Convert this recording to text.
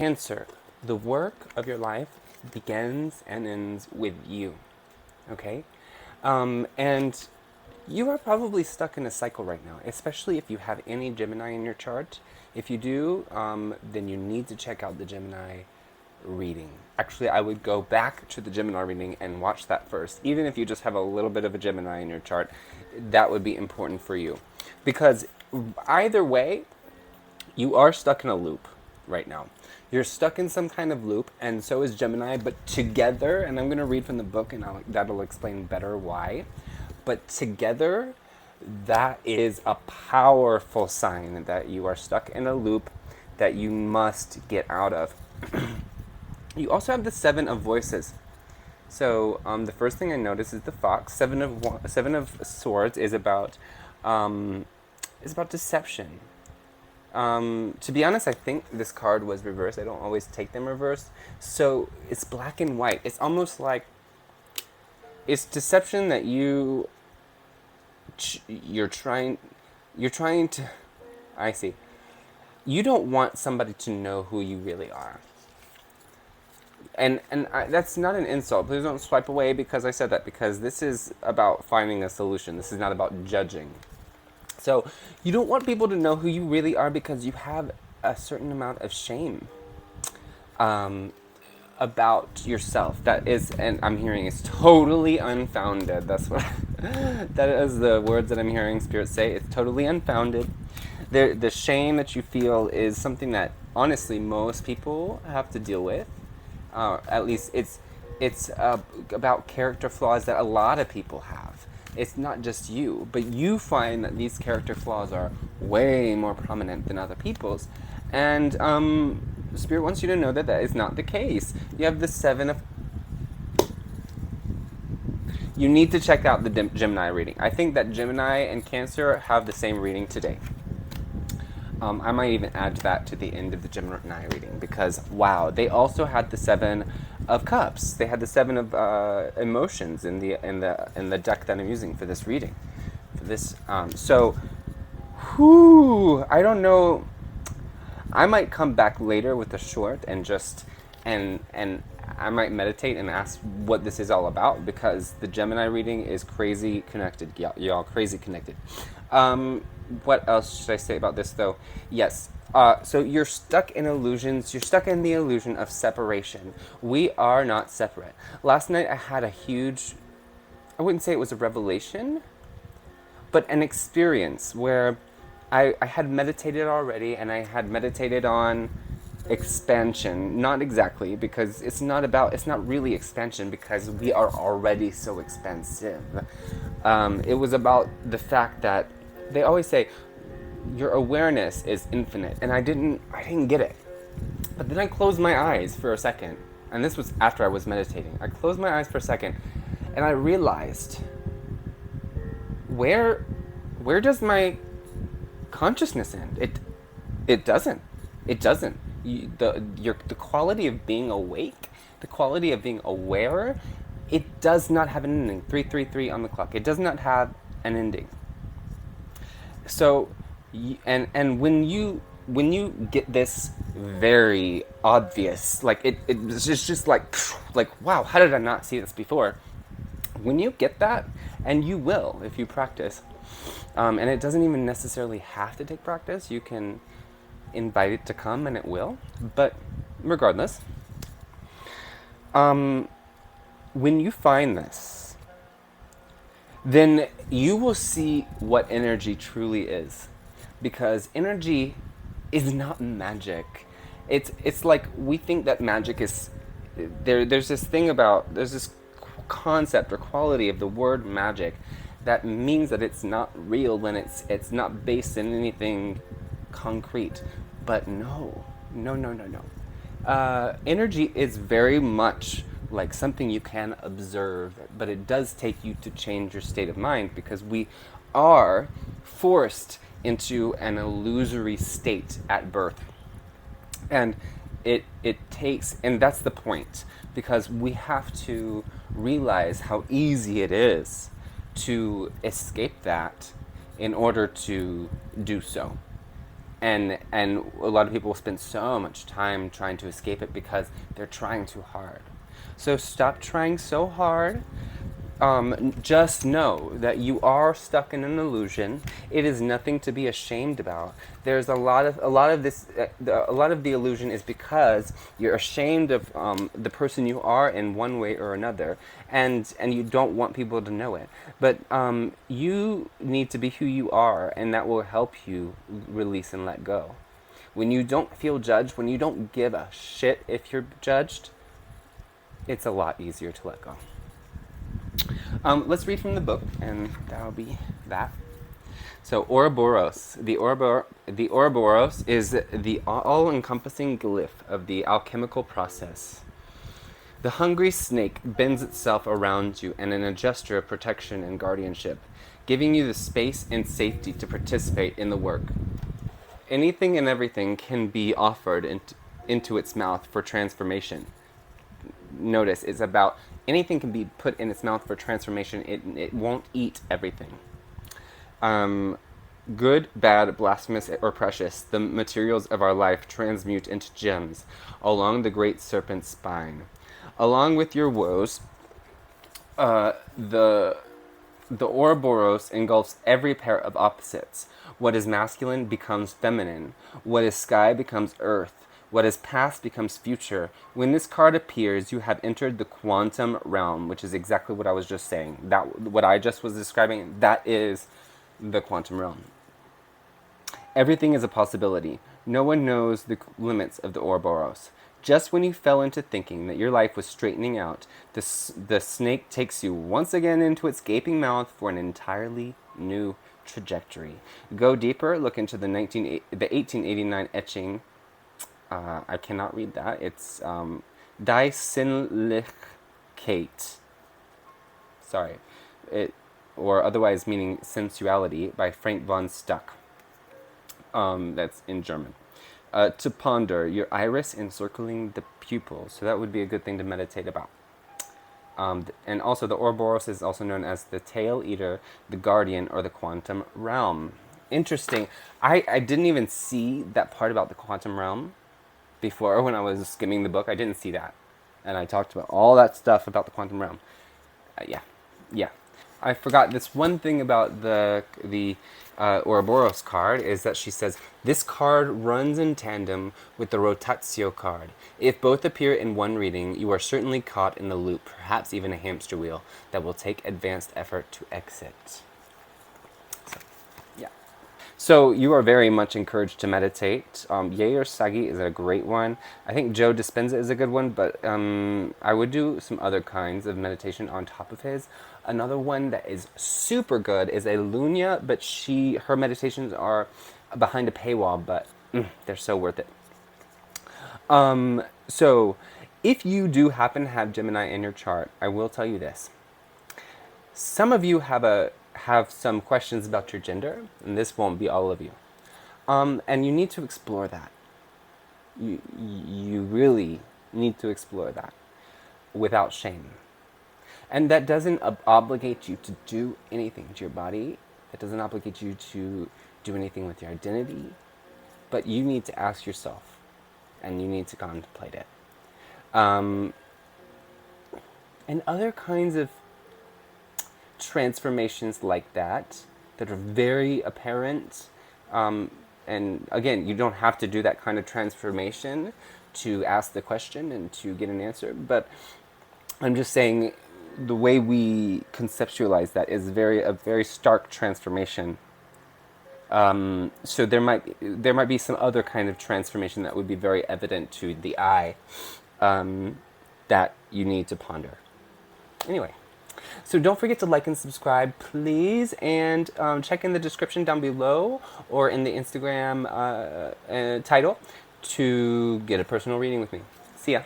Cancer, the work of your life begins and ends with you, okay? And you are probably stuck in a cycle right now, especially if you have any Gemini in your chart. If you do, then you need to check out the Gemini reading. Actually, I would go back to the Gemini reading and watch that first. Even if you just have a little bit of a Gemini in your chart, that would be important for you. Because either way, you are stuck in a loop right now. You're stuck in some kind of loop, and so is Gemini, but together, and I'm going to read from the book, and that'll explain better why. But together, that is a powerful sign that you are stuck in a loop that you must get out of. You also have the Seven of Voices. So the first thing I notice is the fox. Seven of Swords is about deception. To be honest, I think this card was reversed. I don't always take them reversed. So it's black and white. It's almost like it's deception that you're trying to. I see. You don't want somebody to know who you really are. And that's not an insult. Please don't swipe away because I said that, because this is about finding a solution. This is not about judging. So you don't want people to know who you really are because you have a certain amount of shame about yourself. That is, and I'm hearing, is totally unfounded. That's what, that is the words that I'm hearing Spirit say. It's totally unfounded. The shame that you feel is something that, honestly, most people have to deal with. At least it's about character flaws that a lot of people have. It's not just you, but you find that these character flaws are way more prominent than other people's. And Spirit wants you to know that that is not the case. You have the Seven of... You need to check out the Gemini reading. I think that Gemini and Cancer have the same reading today. I might even add that to the end of the Gemini reading because, wow, they also had the Seven of Cups. They had the Seven of Emotions in the deck that I'm using for this reading. For this, I don't know. I might come back later with a short and just and I might meditate and ask what this is all about, because the Gemini reading is crazy connected, y'all, crazy connected. What else should I say about this, though? Yes. So you're stuck in illusions. You're stuck in the illusion of separation. We are not separate. Last night I had a huge, I wouldn't say it was a revelation, but an experience where I had meditated already, and I had meditated on expansion. Not exactly, because it's not really expansion, because we are already so expansive. It was about the fact that they always say your awareness is infinite, and I didn't get it. But then I closed my eyes for a second, and this was after I was meditating. I closed my eyes for a second, and I realized, where does my consciousness end? It doesn't. The quality of being awake, the quality of being aware, it does not have an ending. 333 on the clock. It does not have an ending. So, and when you get this very obvious, like it's just like wow, how did I not see this before? When you get that, and you will if you practice, and it doesn't even necessarily have to take practice. You can invite it to come, and it will. But regardless, when you find this, then you will see what energy truly is. Because energy is not magic. It's like we think that magic is... There's this concept or quality of the word magic that means that it's not real when it's not based in anything concrete. But no. Energy is very much like something you can observe, but it does take you to change your state of mind, because we are forced into an illusory state at birth. And it takes, and that's the point, because we have to realize how easy it is to escape that in order to do so. And a lot of people spend so much time trying to escape it because they're trying too hard. So stop trying so hard. Just know that you are stuck in an illusion. It is nothing to be ashamed about. There's a lot of the illusion is because you're ashamed of the person you are in one way or another, and you don't want people to know it. But you need to be who you are, and that will help you release and let go. When you don't feel judged, when you don't give a shit if you're judged, it's a lot easier to let go. Let's read from the book, and that'll be that. So, Ouroboros. The Ouroboros is the all-encompassing glyph of the alchemical process. The hungry snake bends itself around you and in a gesture of protection and guardianship, giving you the space and safety to participate in the work. Anything and everything can be offered into its mouth for transformation. Notice, it's about anything can be put in its mouth for transformation. It won't eat everything. Good, bad, blasphemous, or precious, the materials of our life transmute into gems along the great serpent's spine. Along with your woes, the Ouroboros engulfs every pair of opposites. What is masculine becomes feminine. What is sky becomes earth. What is past becomes future. When this card appears, you have entered the quantum realm, which is exactly what I was just saying. What I just was describing, that is the quantum realm. Everything is a possibility. No one knows the limits of the Ouroboros. Just when you fell into thinking that your life was straightening out, the snake takes you once again into its gaping mouth for an entirely new trajectory. Go deeper, look into the 1889 etching. I cannot read that. It's Die Sinnlichkeit. Sorry. Or otherwise meaning sensuality, by Frank von Stuck. That's in German. To ponder, your iris encircling the pupil. So that would be a good thing to meditate about. And also the Ouroboros is also known as the tail eater, the guardian, or the quantum realm. Interesting. I didn't even see that part about the quantum realm before when I was skimming the book. I didn't see that. And I talked about all that stuff about the quantum realm. Yeah. I forgot this one thing about the Ouroboros card is that she says, this card runs in tandem with the Rotatio card. If both appear in one reading, you are certainly caught in the loop, perhaps even a hamster wheel, that will take advanced effort to exit. So you are very much encouraged to meditate. Yair Sagi is a great one. I think Joe Dispenza is a good one, but I would do some other kinds of meditation on top of his. Another one that is super good is a Lunya, but her meditations are behind a paywall, but they're so worth it. So if you do happen to have Gemini in your chart, I will tell you this. Some of you have some questions about your gender, and this won't be all of you. And you need to explore that. You really need to explore that without shame. And that doesn't obligate you to do anything to your body. It doesn't obligate you to do anything with your identity. But you need to ask yourself, and you need to contemplate it. And other kinds of transformations like that are very apparent. And again, you don't have to do that kind of transformation to ask the question and to get an answer. But I'm just saying the way we conceptualize that is a very stark transformation. So there might be some other kind of transformation that would be very evident to the eye that you need to ponder. Anyway, so don't forget to like and subscribe, please, and check in the description down below or in the Instagram title to get a personal reading with me. See ya.